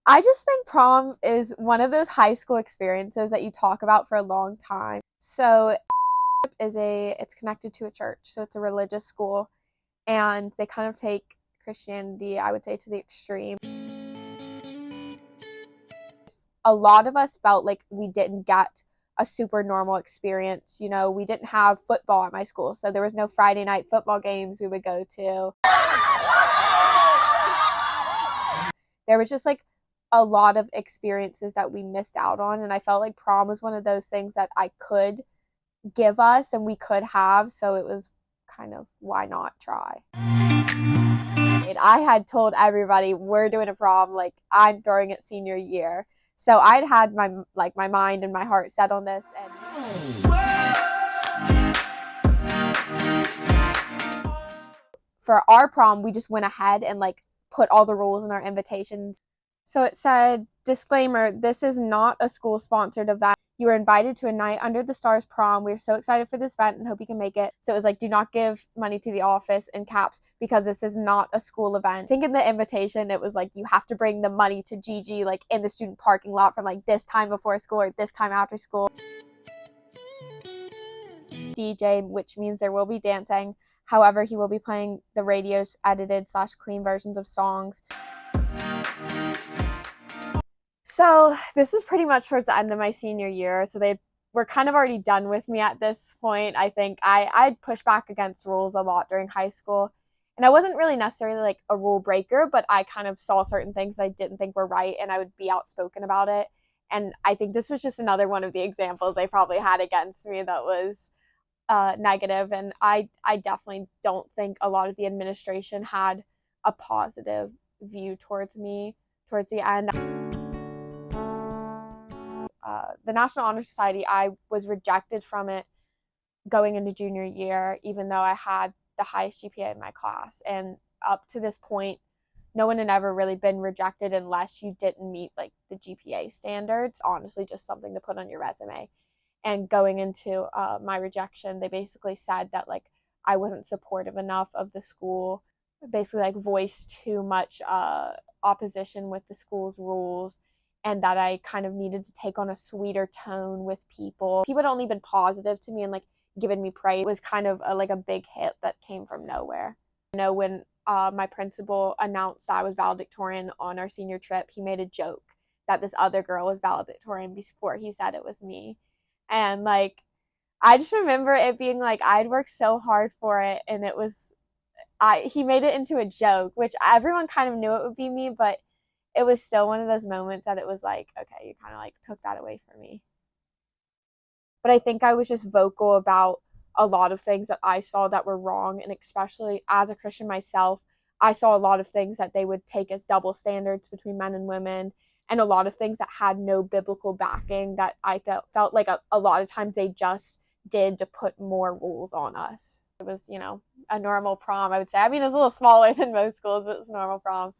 I just think prom is one of those high school experiences that you talk about for a long time. So it's connected to a church, so it's a religious school, and they kind of take Christianity, I would say, to the extreme. A lot of us felt like we didn't get a super normal experience. You know, we didn't have football at my school, so there was no Friday night football games we would go to. There was just like a lot of experiences that we missed out on, and I felt like prom was one of those things that I could give us and we could have, so it was kind of, why not try? And I had told everybody we're doing a prom, like I'm throwing it senior year. So I'd had my mind and my heart set on this, and for our prom we just went ahead and like put all the rules in our invitations. So it said, disclaimer, this is not a school sponsored event. You are invited to a night under the stars prom. We're so excited for this event and hope you can make it. So it was like, do not give money to the office in caps because this is not a school event. I think in the invitation, it was like, you have to bring the money to Gigi like in the student parking lot from like this time before school or this time after school. DJ, which means there will be dancing. However, he will be playing the radio's edited / clean versions of songs. So this was pretty much towards the end of my senior year. So they were kind of already done with me at this point. I think I'd push back against rules a lot during high school. And I wasn't really necessarily like a rule breaker, but I kind of saw certain things I didn't think were right and I would be outspoken about it. And I think this was just another one of the examples they probably had against me that was negative. And I definitely don't think a lot of the administration had a positive view towards me towards the end. The National Honor Society, I was rejected from it going into junior year, even though I had the highest GPA in my class. And up to this point, no one had ever really been rejected unless you didn't meet like the GPA standards. Honestly, just something to put on your resume. And going into my rejection, they basically said that like I wasn't supportive enough of the school, basically like voiced too much opposition with the school's rules, and that I kind of needed to take on a sweeter tone with people. People had only been positive to me and like given me praise. It was kind of like a big hit that came from nowhere. You know, when my principal announced that I was valedictorian on our senior trip, he made a joke that this other girl was valedictorian before he said it was me. And like, I just remember it being like, I'd worked so hard for it, and it was, he made it into a joke, which everyone kind of knew it would be me, but it was still one of those moments that it was like, okay, you kind of like took that away from me. But I think I was just vocal about a lot of things that I saw that were wrong. And especially as a Christian myself, I saw a lot of things that they would take as double standards between men and women, and a lot of things that had no biblical backing that I felt like a lot of times they just did to put more rules on us. It was, you know, a normal prom, I would say. I mean, it was a little smaller than most schools, but it was a normal prom.